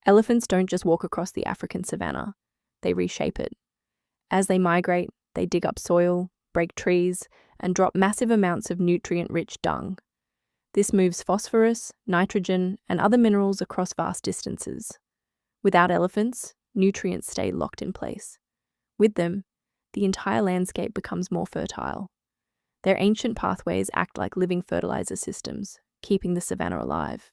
Elephants don't just walk across the African savanna, they reshape it. As they migrate, they dig up soil, break trees, and drop massive amounts of nutrient-rich dung. This moves phosphorus, nitrogen, and other minerals across vast distances. Without elephants, nutrients stay locked in place. With them, the entire landscape becomes more fertile. Their ancient pathways act like living fertilizer systems, keeping the savanna alive.